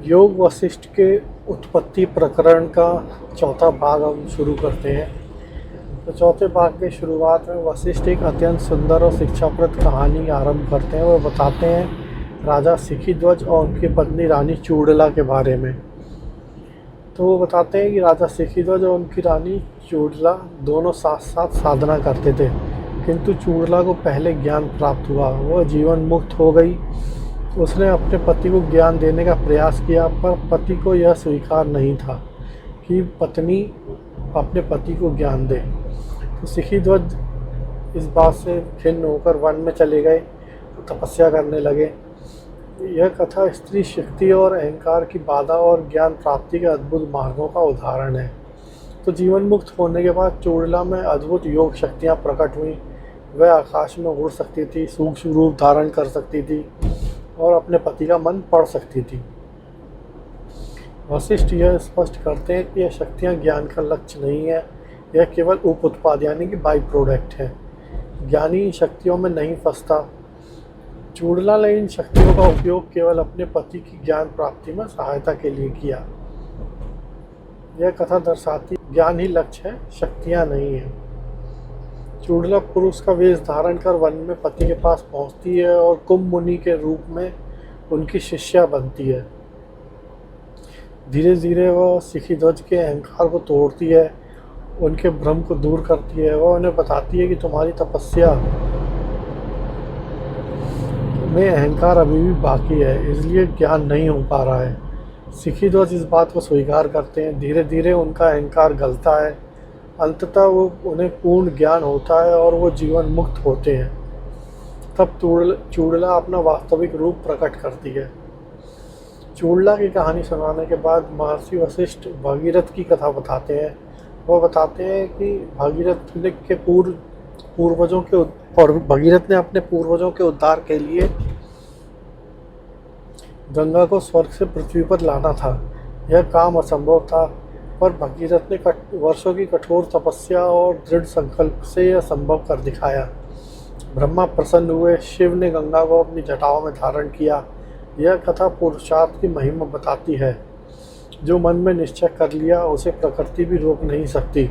योग वशिष्ठ के उत्पत्ति प्रकरण का चौथा भाग हम शुरू करते हैं। तो चौथे भाग के शुरुआत में वशिष्ठ एक अत्यंत सुंदर और शिक्षाप्रद कहानी आरंभ करते हैं। वो बताते हैं राजा सिखीध्वज और उनकी पत्नी रानी चूड़ला के बारे में। तो वो बताते हैं कि राजा सिखीध्वज और उनकी रानी चूड़ला दोनों साथ साथ साधना करते थे, किंतु चूड़ला को पहले ज्ञान प्राप्त हुआ। वह जीवन मुक्त हो गई। उसने अपने पति को ज्ञान देने का प्रयास किया, पर पति को यह स्वीकार नहीं था कि पत्नी अपने पति को ज्ञान दे। तो सिखीध्वज इस बात से खिन्न होकर वन में चले गए, तो तपस्या करने लगे। यह कथा स्त्री शक्ति और अहंकार की बाधा और ज्ञान प्राप्ति के अद्भुत मार्गों का उदाहरण है। तो जीवन मुक्त होने के बाद चूड़ला में अद्भुत योग शक्तियाँ प्रकट हुई। वह आकाश में उड़ सकती थी, सूक्ष्म रूप धारण कर सकती थी और अपने पति का मन पढ़ सकती थी। वशिष्ठ यह स्पष्ट करते हैं कि यह शक्तियाँ ज्ञान का लक्ष्य नहीं है, यह केवल उप उत्पाद यानी कि बाई प्रोडक्ट है। ज्ञानी इन शक्तियों में नहीं फंसता। चूड़ला ने इन शक्तियों का उपयोग केवल अपने पति की ज्ञान प्राप्ति में सहायता के लिए किया। यह कथा दर्शाती ज्ञान ही लक्ष्य है, शक्तियाँ नहीं है। चूड़ला पुरुष का वेश धारण कर वन में पति के पास पहुंचती है और कुंभ मुनि के रूप में उनकी शिष्या बनती है। धीरे धीरे वह सिखीध्वज के अहंकार को तोड़ती है, उनके भ्रम को दूर करती है। वह उन्हें बताती है कि तुम्हारी तपस्या में अहंकार अभी भी बाकी है, इसलिए ज्ञान नहीं हो पा रहा है। सिखीध्वज इस बात को स्वीकार करते हैं। धीरे धीरे उनका अहंकार गलता है, अंततः वो उन्हें पूर्ण ज्ञान होता है और वो जीवन मुक्त होते हैं। तब चूड़ला अपना वास्तविक रूप प्रकट करती है। चूड़ला की कहानी सुनाने के बाद महर्षि वशिष्ठ भगीरथ की कथा बताते हैं। वो बताते हैं कि भगीरथ ने अपने पूर्वजों के उद्धार के लिए गंगा को स्वर्ग से पृथ्वी पर लाना था। यह काम असंभव था, पर भगीरथ ने वर्षों की कठोर तपस्या और दृढ़ संकल्प से यह संभव कर दिखाया। ब्रह्मा प्रसन्न हुए। शिव ने गंगा को अपनी जटाओं में धारण किया। यह कथा पुरुषार्थ की महिमा बताती है। जो मन में निश्चय कर लिया उसे प्रकृति भी रोक नहीं सकती।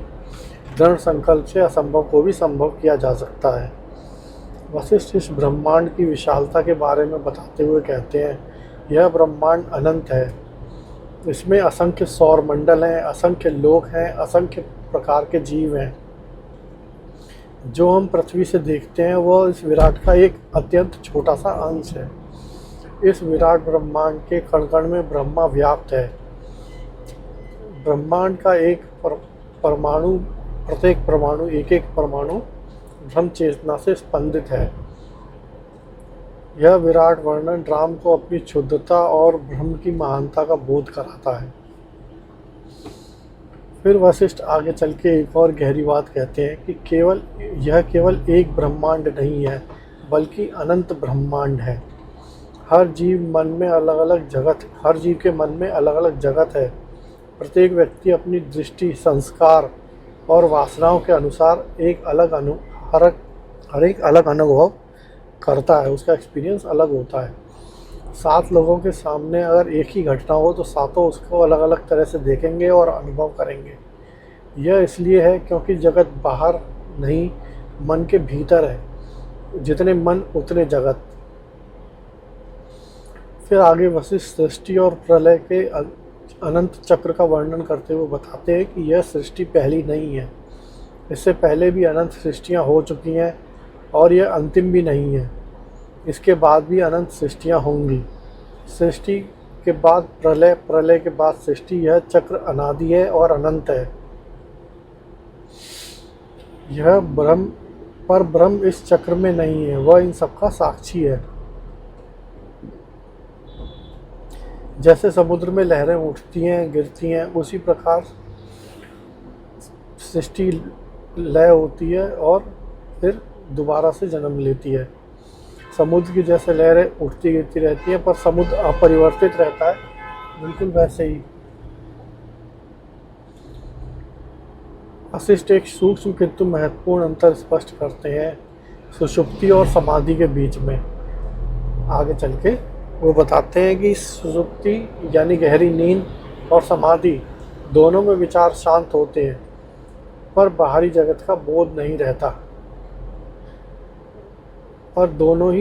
दृढ़ संकल्प से असंभव को भी संभव किया जा सकता है। वशिष्ठ इस ब्रह्मांड की विशालता के बारे में बताते हुए कहते हैं, यह ब्रह्मांड अनंत है। इसमें असंख्य सौर मंडल हैं, असंख्य लोक हैं, असंख्य प्रकार के जीव हैं। जो हम पृथ्वी से देखते हैं वह इस विराट का एक अत्यंत छोटा सा अंश है। इस विराट ब्रह्मांड के कण कण में ब्रह्मा व्याप्त है। ब्रह्मांड का प्रत्येक परमाणु ब्रह्म चेतना से स्पंदित है। यह विराट वर्णन राम को अपनी शुद्धता और ब्रह्म की महानता का बोध कराता है। फिर वशिष्ठ आगे चल के एक और गहरी बात कहते हैं कि यह केवल एक ब्रह्मांड नहीं है, बल्कि अनंत ब्रह्मांड है। हर जीव के मन में अलग अलग जगत है। प्रत्येक व्यक्ति अपनी दृष्टि, संस्कार और वासनाओं के अनुसार एक अलग अनुभव करता है। उसका एक्सपीरियंस अलग होता है। 7 लोगों के सामने अगर एक ही घटना हो तो सातों उसको अलग अलग तरह से देखेंगे और अनुभव करेंगे। यह इसलिए है क्योंकि जगत बाहर नहीं, मन के भीतर है। जितने मन उतने जगत। फिर आगे वशिष्ठ सृष्टि और प्रलय के अनंत चक्र का वर्णन करते हुए बताते हैं कि यह सृष्टि पहली नहीं है। इससे पहले भी अनंत सृष्टियाँ हो चुकी हैं और यह अंतिम भी नहीं है। इसके बाद भी अनंत सृष्टियाँ होंगी। सृष्टि के बाद प्रलय, प्रलय के बाद सृष्टि। यह चक्र अनादि है और अनंत है। यह ब्रह्म इस चक्र में नहीं है, वह इन सबका साक्षी है। जैसे समुद्र में लहरें उठती हैं, गिरती हैं, उसी प्रकार सृष्टि लय होती है और फिर दोबारा से जन्म लेती है। समुद्र की जैसे लहरें उठती गिरती रहती हैं, पर समुद्र अपरिवर्तित रहता है, बिल्कुल वैसे ही। वशिष्ठ एक सूक्ष्म किंतु महत्वपूर्ण अंतर स्पष्ट करते हैं सुषुप्ति और समाधि के बीच में। आगे चल के वो बताते हैं कि सुषुप्ति यानी गहरी नींद और समाधि दोनों में विचार शांत होते हैं, पर बाहरी जगत का बोध नहीं रहता। पर दोनों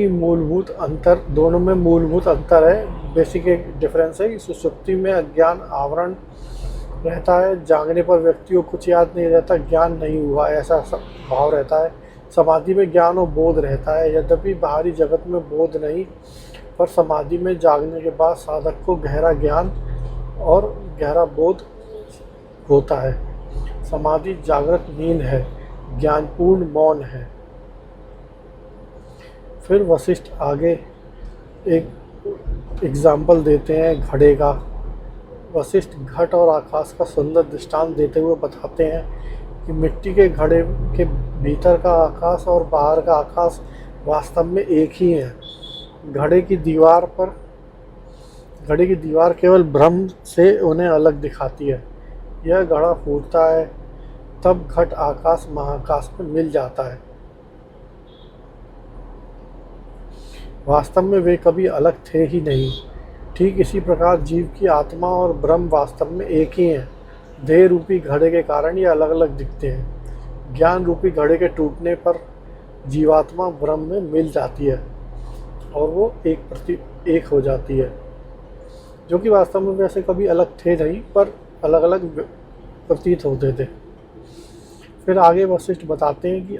में मूलभूत अंतर है। बेसिक एक डिफरेंस है कि सुषुप्ति में अज्ञान आवरण रहता है, जागने पर व्यक्ति को कुछ याद नहीं रहता, ज्ञान नहीं हुआ है ऐसा भाव रहता है। समाधि में ज्ञान और बोध रहता है, यद्यपि बाहरी जगत में बोध नहीं, पर समाधि में जागने के बाद साधक को गहरा ज्ञान और गहरा बोध होता है। समाधि जागृत नींद है, ज्ञानपूर्ण मौन है। फिर वशिष्ठ आगे एक एग्जाम्पल देते हैं घड़े का। वशिष्ठ घट और आकाश का सुंदर दृष्टांत देते हुए बताते हैं कि मिट्टी के घड़े के भीतर का आकाश और बाहर का आकाश वास्तव में एक ही है। घड़े की दीवार केवल भ्रम से उन्हें अलग दिखाती है। यह घड़ा फूटता है, तब घट आकाश महाकाश में मिल जाता है। वास्तव में वे कभी अलग थे ही नहीं। ठीक इसी प्रकार जीव की आत्मा और ब्रह्म वास्तव में एक ही हैं। देह रूपी घड़े के कारण ये अलग अलग दिखते हैं। ज्ञान रूपी घड़े के टूटने पर जीवात्मा ब्रह्म में मिल जाती है और वो एक हो जाती है, जो कि वास्तव में वैसे कभी अलग थे नहीं, पर अलग अलग प्रतीत होते थे। फिर आगे वशिष्ठ बताते हैं कि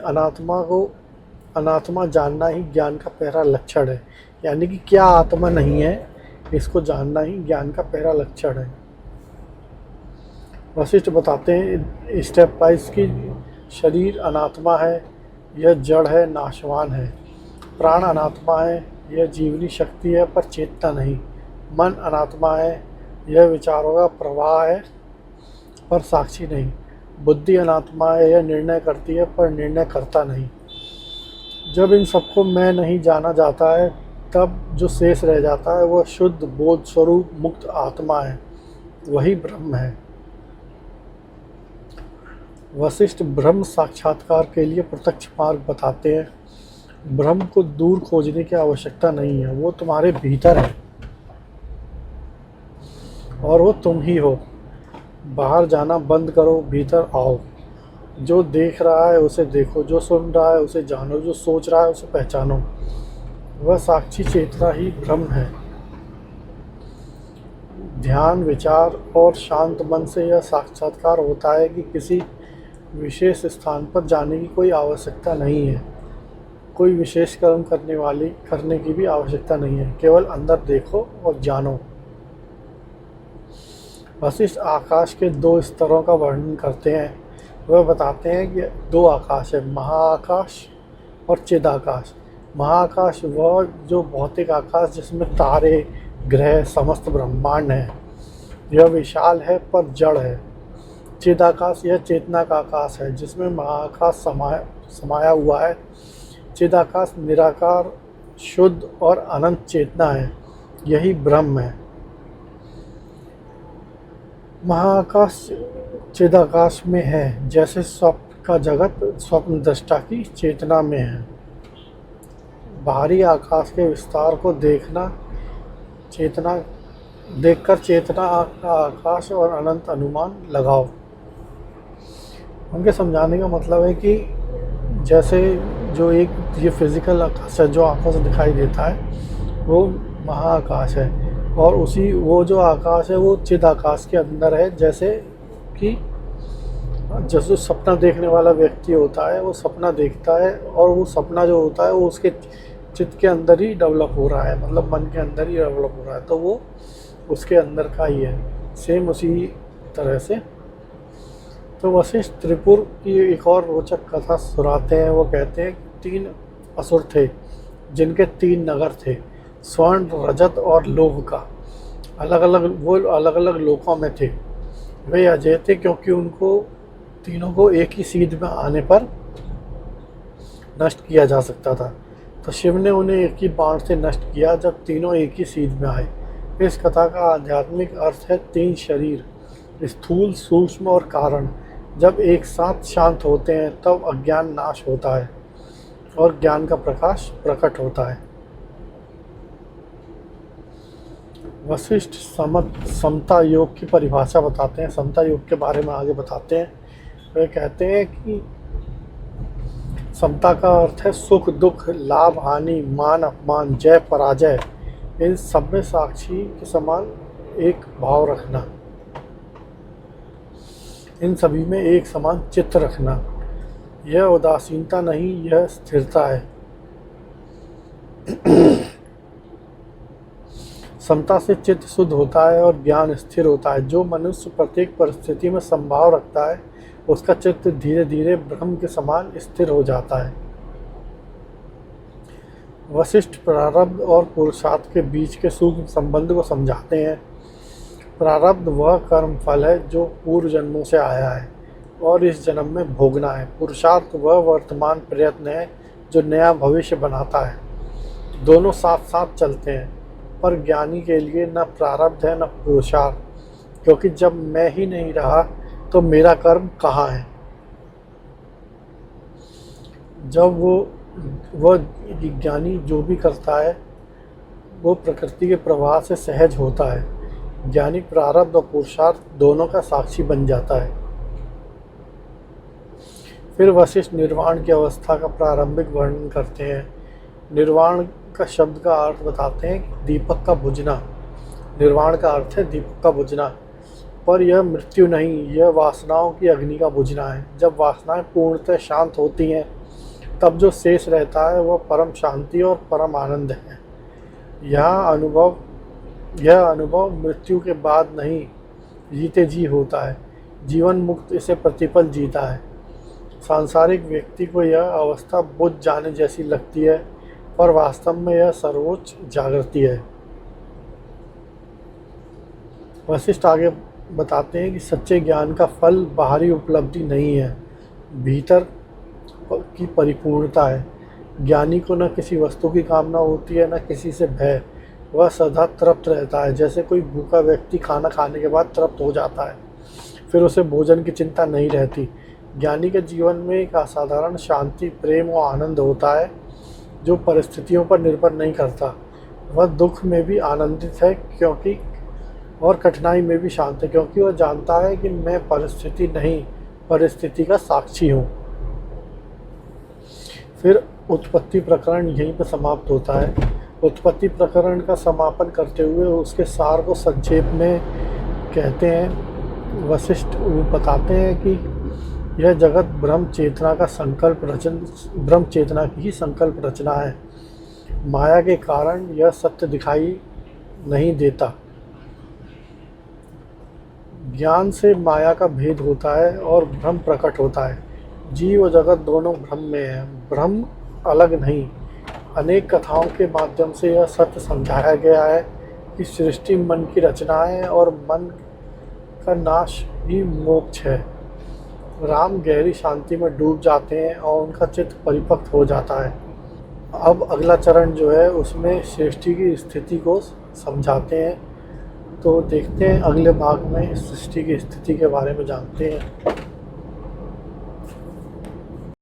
अनात्मा जानना ही ज्ञान का पहला लक्षण है। यानी कि क्या आत्मा नहीं है, इसको जानना ही ज्ञान का पहला लक्षण है। वशिष्ठ बताते हैं स्टेप वाइज की शरीर अनात्मा है, यह जड़ है, नाशवान है। प्राण अनात्मा है, यह जीवनी शक्ति है पर चेतना नहीं। मन अनात्मा है, यह विचारों का प्रवाह है पर साक्षी नहीं। बुद्धि अनात्मा है, यह निर्णय करती है पर निर्णय करता नहीं। जब इन सबको मैं नहीं जाना जाता है, तब जो शेष रह जाता है वह शुद्ध बोध स्वरूप मुक्त आत्मा है, वही ब्रह्म है। वशिष्ठ ब्रह्म साक्षात्कार के लिए प्रत्यक्ष मार्ग बताते हैं। ब्रह्म को दूर खोजने की आवश्यकता नहीं है, वो तुम्हारे भीतर है और वो तुम ही हो। बाहर जाना बंद करो, भीतर आओ। जो देख रहा है उसे देखो, जो सुन रहा है उसे जानो, जो सोच रहा है उसे पहचानो। वह साक्षी चेतना ही ब्रह्म है। ध्यान, विचार और शांत मन से यह साक्षात्कार होता है कि किसी विशेष स्थान पर जाने की कोई आवश्यकता नहीं है, कोई विशेष कर्म करने की भी आवश्यकता नहीं है। केवल अंदर देखो और जानो। वशिष्ठ आकाश के 2 स्तरों का वर्णन करते हैं। वह बताते हैं कि 2 आकाश है, महाआकाश और चिदाकाश। महाआकाश वह जो भौतिक आकाश जिसमें तारे, ग्रह, समस्त ब्रह्मांड है, यह विशाल है पर जड़ है। चिदाकाश यह चेतना का आकाश है जिसमें महाआकाश समाया हुआ है। चिदाकाश निराकार, शुद्ध और अनंत चेतना है, यही ब्रह्म है। महाआकाश चिदाकाश में है, जैसे स्वप्न का जगत स्वप्न दृष्टा की चेतना में है। बाहरी आकाश के विस्तार को देखकर चेतना का आकाश और अनंत अनुमान लगाओ। उनके समझाने का मतलब है कि जैसे जो ये फिजिकल आकाश है जो आंखों से दिखाई देता है वो महाआकाश है, और वो जो आकाश है वो चिद आकाश के अंदर है। जैसे सपना देखने वाला व्यक्ति होता है वो सपना देखता है, और वो सपना जो होता है वो उसके चित्त के अंदर ही डेवलप हो रहा है, मतलब मन के अंदर ही डेवलप हो रहा है, तो वो उसके अंदर का ही है। सेम उसी तरह से तो वशिष्ठ त्रिपुर की एक और रोचक कथा सुनाते हैं। वो कहते हैं 3 असुर थे जिनके 3 नगर थे, स्वर्ण, रजत और लोह का। वो अलग अलग लोकों में थे। वे अजय थे क्योंकि उनको तीनों को एक ही सीध में आने पर नष्ट किया जा सकता था। तो शिव ने उन्हें एक ही बाण से नष्ट किया जब तीनों एक ही सीध में आए। इस कथा का आध्यात्मिक अर्थ है 3 शरीर, स्थूल, सूक्ष्म और कारण। जब एक साथ शांत होते हैं तब अज्ञान नाश होता है और ज्ञान का प्रकाश प्रकट होता है। वशिष्ठ समता योग की परिभाषा बताते हैं, समता योग के बारे में आगे बताते हैं। वे कहते हैं कि समता का अर्थ है सुख दुख, लाभ हानि, मान अपमान, जय पराजय, इन सब में साक्षी के समान एक भाव रखना, इन सभी में एक समान चित्त रखना। यह उदासीनता नहीं, यह स्थिरता है। समता से चित्त शुद्ध होता है और ज्ञान स्थिर होता है। जो मनुष्य प्रत्येक परिस्थिति में संभाव रखता है, उसका चित्त धीरे धीरे ब्रह्म के समान स्थिर हो जाता है। वशिष्ठ प्रारब्ध और पुरुषार्थ के बीच के सूक्ष्म संबंध को समझाते हैं। प्रारब्ध वह कर्म फल है जो पूर्व जन्मों से आया है और इस जन्म में भोगना है। पुरुषार्थ वह वर्तमान प्रयत्न है जो नया भविष्य बनाता है। दोनों साथ साथ चलते हैं, पर ज्ञानी के लिए न प्रारब्ध है न पुरुषार्थ, क्योंकि जब मैं ही नहीं रहा तो मेरा कर्म कहाँ है। जब वह ज्ञानी जो भी करता है वो प्रकृति के प्रवाह से सहज होता है। ज्ञानी प्रारब्ध और पुरुषार्थ दोनों का साक्षी बन जाता है। फिर वशिष्ठ निर्वाण की अवस्था का प्रारंभिक वर्णन करते हैं। निर्वाण का शब्द का अर्थ बताते हैं कि दीपक का बुझना। निर्वाण का अर्थ है दीपक का बुझना, पर यह मृत्यु नहीं, यह वासनाओं की अग्नि का बुझना है। जब वासनाएं पूर्णतः शांत होती हैं, तब जो शेष रहता है वह परम शांति और परम आनंद है। यह अनुभव मृत्यु के बाद नहीं, जीते जी होता है। जीवन मुक्त इसे प्रतिपल जीता है। सांसारिक व्यक्ति को यह अवस्था बुझ जाने जैसी लगती है, पर वास्तव में यह सर्वोच्च जागृति है। वशिष्ठ आगे बताते हैं कि सच्चे ज्ञान का फल बाहरी उपलब्धि नहीं है, भीतर की परिपूर्णता है। ज्ञानी को न किसी वस्तु की कामना होती है, न किसी से भय। वह सदा तृप्त रहता है। जैसे कोई भूखा व्यक्ति खाना खाने के बाद तृप्त हो जाता है, फिर उसे भोजन की चिंता नहीं रहती। ज्ञानी के जीवन में एक असाधारण शांति, प्रेम और आनंद होता है जो परिस्थितियों पर निर्भर नहीं करता। वह दुख में भी आनंदित है और कठिनाई में भी शांत है, क्योंकि वह जानता है कि मैं परिस्थिति नहीं, परिस्थिति का साक्षी हूँ। फिर उत्पत्ति प्रकरण यहीं पर समाप्त होता है। उत्पत्ति प्रकरण का समापन करते हुए उसके सार को संक्षेप में कहते हैं। वशिष्ठ वो बताते हैं कि यह जगत ब्रह्म चेतना की ही संकल्प रचना है। माया के कारण यह सत्य दिखाई नहीं देता। ज्ञान से माया का भेद होता है और ब्रह्म प्रकट होता है। जीव और जगत दोनों ब्रह्म में है, ब्रह्म अलग नहीं। अनेक कथाओं के माध्यम से यह सत्य समझाया गया है कि सृष्टि मन की रचना है और मन का नाश ही मोक्ष है। राम गहरी शांति में डूब जाते हैं और उनका चित्त परिपक्व हो जाता है। अब अगला चरण जो है उसमें सृष्टि की स्थिति को समझाते हैं। तो देखते हैं अगले भाग में सृष्टि की स्थिति के बारे में जानते हैं।